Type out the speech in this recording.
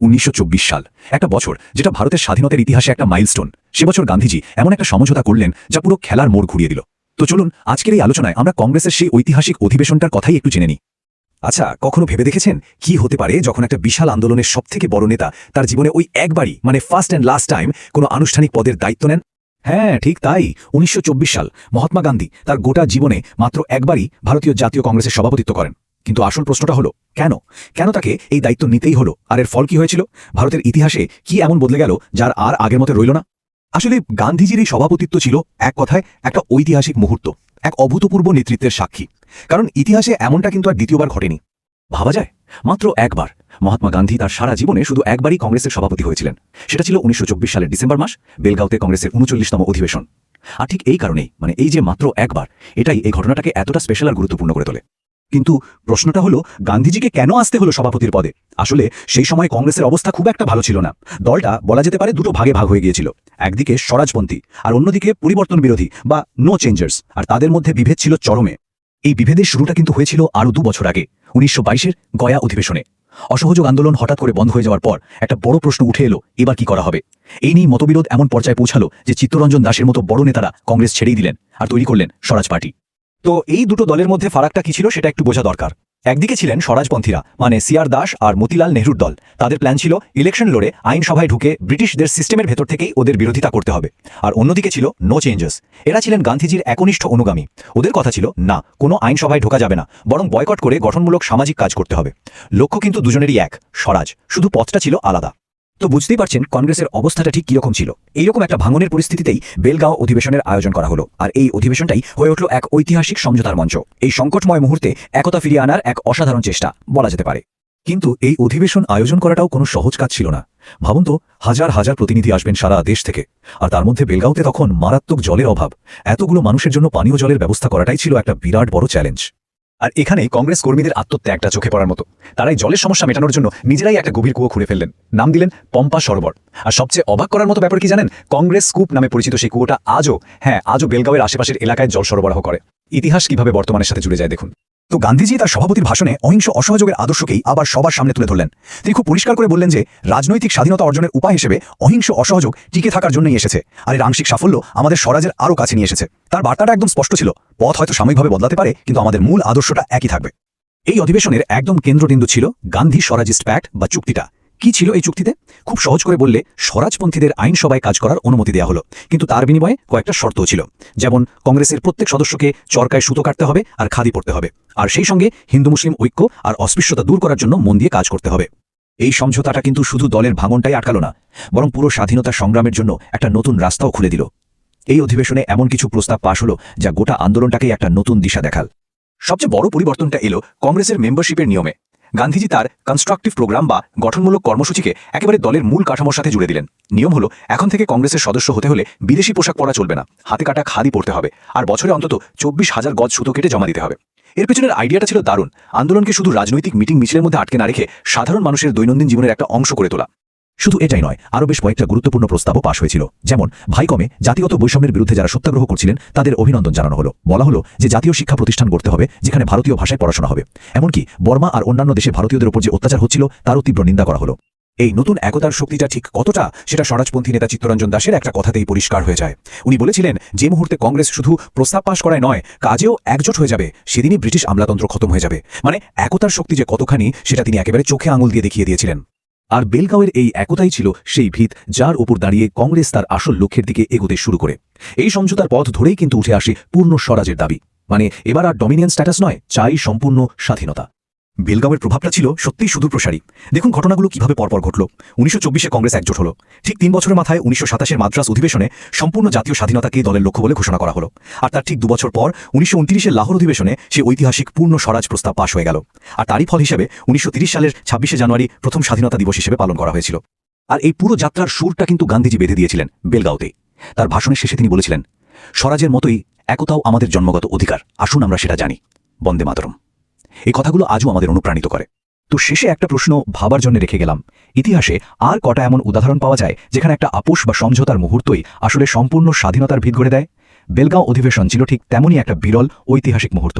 1924 সাল, একটা বছর যেটা ভারতের স্বাধীনতার ইতিহাসে একটা মাইলস্টোন। সে বছর গান্ধীজি এমন একটা সমঝোতা করলেন যা পুরো খেলার মোড় ঘুরিয়ে দিল। তো চলুন আজকের এই আলোচনায় আমরা কংগ্রেসের সেই ঐতিহাসিক অধিবেশনটার কথাই একটু জেনে নিই। আচ্ছা, কখনো ভেবে দেখেছেন কি হতে পারে যখন একটা বিশাল আন্দোলনের সবথেকে বড় নেতা তার জীবনে ওই একবারই, মানে ফার্স্ট অ্যান্ড লাস্ট টাইম, কোনো আনুষ্ঠানিক পদের দায়িত্ব নেন? হ্যাঁ, ঠিক তাই। 1924 সাল মহাত্মা গান্ধী তার গোটা জীবনে মাত্র একবারই ভারতীয় জাতীয় কংগ্রেসের সভাপতিত্ব করেন। কিন্তু আসল প্রশ্নটা হলো কেন কেন তাকে এই দায়িত্ব নিতেই হলো? আর এর ফল কি হয়েছিল? ভারতের ইতিহাসে কি এমন বদলে গেল যার আর আগের মতো রইল না? আসলে গান্ধীজির এই সভাপতিত্ব ছিল এক কথায় একটা ঐতিহাসিক মুহূর্ত, এক অভূতপূর্ব নেতৃত্বের সাক্ষী। কারণ ইতিহাসে এমনটা কিন্তু আর দ্বিতীয়বার ঘটেনি। ভাবা যায়, মাত্র একবার মহাত্মা গান্ধী তার সারা জীবনে শুধু একবারই কংগ্রেসের সভাপতি হয়েছিলেন। সেটা ছিল 1924 সালের ডিসেম্বর মাস, বেলগাঁওতে কংগ্রেসের 39তম অধিবেশন। আর ঠিক এই কারণেই, মানে এই যে মাত্র একবার, এটাই এই ঘটনাটাকে এতটা স্পেশাল আর গুরুত্বপূর্ণ করে তোলে। কিন্তু প্রশ্নটা হলো, গান্ধীজিকে কেন আসতে হলো সভাপতির পদে? আসলে সেই সময় কংগ্রেসের অবস্থা খুব একটা ভালো ছিল না। দলটা বলা যেতে পারে দুটো ভাগে ভাগ হয়ে গিয়েছিল। একদিকে স্বরাজপন্থী আর অন্যদিকে পরিবর্তন বিরোধী বা নো চেঞ্জার্স, আর তাদের মধ্যে বিভেদ ছিল চরমে। এই বিভেদের শুরুটা কিন্তু হয়েছিল আরও 2 বছর আগে, 1922-এর গয়া অধিবেশনে। অসহযোগ আন্দোলন হঠাৎ করে বন্ধ হয়ে যাওয়ার পর একটা বড় প্রশ্ন উঠে এলো, এবার কি করা হবে? এই নিয়ে মতবিরোধ এমন পর্যায়ে পৌঁছালো যে চিত্তরঞ্জন দাসের মতো বড় নেতারা কংগ্রেস ছেড়েই দিলেন আর তৈরি করলেন স্বরাজ পার্টি। তো এই দুটো দলের মধ্যে ফারাকটা কি ছিল সেটা একটু বোঝা দরকার। একদিকে ছিলেন স্বরাজপন্থীরা, মানে সিআর দাস আর মতিলাল নেহরুর দল। তাদের প্ল্যান ছিল ইলেকশন লড়ে আইনসভায় ঢুকে ব্রিটিশদের সিস্টেমের ভেতর থেকেই ওদের বিরোধিতা করতে হবে। আর অন্যদিকে ছিল নো চেঞ্জেস। এরা ছিলেন গান্ধীজির একনিষ্ঠ অনুগামী। ওদের কথা ছিল, না, কোনো আইনসভায় ঢোকা যাবে না, বরং বয়কট করে গঠনমূলক সামাজিক কাজ করতে হবে। লক্ষ্য কিন্তু দুজনেরই এক, স্বরাজ, শুধু পথটা ছিল আলাদা। তো বুঝতেই পারছেন কংগ্রেসের অবস্থাটা ঠিক কিরকম ছিল। এইরকম একটা ভাঙনের পরিস্থিতিতেই বেলগাঁও অধিবেশনের আয়োজন করা হলো। আর এই অধিবেশনটাই হয়ে উঠল এক ঐতিহাসিক সমঝোতার মঞ্চ। এই সংকটময় মুহূর্তে একতা ফিরিয়ে আনার এক অসাধারণ চেষ্টা বলা যেতে পারে। কিন্তু এই অধিবেশন আয়োজন করাটাও কোনো সহজ কাজ ছিল না। ভাবুন তো, হাজার হাজার প্রতিনিধি আসবেন সারা দেশ থেকে, আর তার মধ্যে বেলগাঁওতে তখন মারাত্মক জলের অভাব। এতগুলো মানুষের জন্য পানীয় জলের ব্যবস্থা করাটাই ছিল একটা বিরাট বড় চ্যালেঞ্জ। আর এখানেই কংগ্রেস কর্মীদের আত্মত্যাগটা চোখে পড়ার মতো। তারাই জলের সমস্যা মেটানোর জন্য নিজেরাই একটা গভীর কুয়ো খুঁড়ে ফেললেন, নাম দিলেন পম্পা সরোবর। আর সবচেয়ে অবাক করার মতো ব্যাপার কি জানেন? কংগ্রেস স্কুপ নামে পরিচিত সেই কুয়োটা আজও বেলগাঁওয়ের আশেপাশের এলাকায় জল সরবরাহ করে। ইতিহাস কিভাবে বর্তমানের সাথে জুড়ে যায় দেখুন। তো গান্ধীজি তার সভাপতির ভাষণে অহিংস অসহযোগের আদর্শকেই আবার সবার সামনে তুলে ধরলেন। তিনি খুব পরিষ্কার করে বললেন যে রাজনৈতিক স্বাধীনতা অর্জনের উপায় হিসেবে অহিংস অসহযোগ টিকে থাকার জন্যই এসেছে, আর এর আংশিক সাফল্য আমাদের স্বরাজের আরও কাছে নিয়ে এসেছে। তার বার্তাটা একদম স্পষ্ট ছিল, পথ হয়তো সাময়িকভাবে বদলাতে পারে, কিন্তু আমাদের মূল আদর্শটা একই থাকবে। এই অধিবেশনের একদম কেন্দ্রবিন্দু ছিল গান্ধী স্বরাজিস্ট প্যাক্ট বা চুক্তিটা। কি ছিল এই চুক্তিতে? খুব সহজ করে বললে, স্বরাজপন্থীদের আইনসভায় কাজ করার অনুমতি দেওয়া হলো, কিন্তু তার বিনিময়ে কয়েকটা শর্তও ছিল। যেমন কংগ্রেসের প্রত্যেক সদস্যকে চরকায় সুতো কাটতে হবে আর খাদি পরতে হবে, আর সেই সঙ্গে হিন্দু মুসলিম ঐক্য আর অস্পৃশ্যতা দূর করার জন্য মন দিয়ে কাজ করতে হবে। এই সমঝোতাটা কিন্তু শুধু দলের ভাঙনটাই আটকালো না, বরং পুরো স্বাধীনতা সংগ্রামের জন্য একটা নতুন রাস্তাও খুলে দিল। এই অধিবেশনে এমন কিছু প্রস্তাব পাশ হলো যা গোটা আন্দোলনটাকেই একটা নতুন দিশা দেখাল। সবচেয়ে বড় পরিবর্তনটা এলো কংগ্রেসের মেম্বারশিপের নিয়মে। গান্ধীজি তার কনস্ট্রাকটিভ প্রোগ্রাম বা গঠনমূলক কর্মসূচিকে একেবারে দলের মূল কাঠামোর সাথে জুড়ে দিলেন। নিয়ম হলো, এখন থেকে কংগ্রেসের সদস্য হতে হলে বিদেশি পোশাক পরা চলবে না, হাতে কাটা খাদি পরতে হবে, আর বছরে অন্তত 24,000 গজ সুতো কেটে জমা দিতে হবে। এর পেছনের আইডিয়াটা ছিল দারুণ, আন্দোলনকে শুধু রাজনৈতিক মিটিং মিছিলের মধ্যে আটকে না রেখে সাধারণ মানুষের দৈনন্দিন জীবনের একটা অংশ করে তোলা। শুধু এটাই নয়, আরও বেশ কয়েকটা গুরুত্বপূর্ণ প্রস্তাবও পাশ হয়েছিল। যেমন ভাইকমে জাতিগত বৈষম্যের বিরুদ্ধে যারা সত্যাগ্রহ করছিলেন তাদের অভিনন্দন জানানো হলো। বলা হলো যে জাতীয় শিক্ষা প্রতিষ্ঠান করতে হবে যেখানে ভারতীয় ভাষায় পড়াশোনা হবে। এমনকি বর্মা আর অন্যান্য দেশে ভারতীয়দের উপর যে অত্যাচার হচ্ছিল তারও তীব্র নিন্দা করা হলো। এই নতুন একতার শক্তিটা ঠিক কতটা, সেটা স্বরাজপন্থী নেতা চিত্তরঞ্জন দাসের একটা কথাতেই পরিষ্কার হয়ে যায়। উনি বলেছিলেন, যে মুহূর্তে কংগ্রেস শুধু প্রস্তাব পাশ করায় নয়, কাজেও একজোট হয়ে যাবে, সেদিনই ব্রিটিশ আমলাতন্ত্র খতম হয়ে যাবে। মানে একতার শক্তি যে কতখানি সেটা তিনি একেবারে চোখে আঙুল দিয়ে দেখিয়ে দিয়েছিলেন। আর বেলগাঁওয়ের এই একতাই ছিল সেই ভিত যার উপর দাঁড়িয়ে কংগ্রেস তার আসল লক্ষ্যের দিকে এগোতে শুরু করে। এই সমঝোতার পথ ধরেই কিন্তু উঠে আসে পূর্ণ স্বরাজের দাবি। মানে এবার আর ডমিনিয়ন স্ট্যাটাস নয়, চাই সম্পূর্ণ স্বাধীনতা। বেলগাঁওয়ের প্রভাবটা ছিল সত্যিই সুদূরপ্রসারী। দেখুন ঘটনাগুলো কিভাবে পরপর ঘটল। 1924-এ কংগ্রেস একজোট হলো। ঠিক 3 বছরের মাথায় 1927-এর মাদ্রাস অধিবেশনে সম্পূর্ণ জাতীয় স্বাধীনতাকেই দলের লক্ষ্য বলে ঘোষণা করা হলো। আর তার ঠিক 2 বছর পর 1929-এর লাহোর অধিবেশনে সে ঐতিহাসিক পূর্ণ স্বরাজ প্রস্তাব পাশ হয়ে গেল। আর তারই ফল হিসেবে 1930 সালের 26শে জানুয়ারি প্রথম স্বাধীনতা দিবস হিসেবে পালন করা হয়েছিল। আর এই পুরো যাত্রার সুরটা কিন্তু গান্ধীজি বেঁধে দিয়েছিলেন বেলগাঁওতেই। তার ভাষণের শেষে তিনি বলেছিলেন, স্বরাজের মতোই একতাও আমাদের জন্মগত অধিকার, আসুন আমরা সেটা জানি, বন্দে মাতরম। এই কথাগুলো আজও আমাদের অনুপ্রাণিত করে। তো শেষে একটা প্রশ্ন ভাবার জন্য রেখে গেলাম, ইতিহাসে আর কটা এমন উদাহরণ পাওয়া যায় যেখানে একটা আপোষ বা সমঝোতার মুহূর্তই আসলে সম্পূর্ণ স্বাধীনতার ভিত গড়ে দেয়? বেলগাঁও অধিবেশন ছিল ঠিক তেমনই একটা বিরল ঐতিহাসিক মুহূর্ত।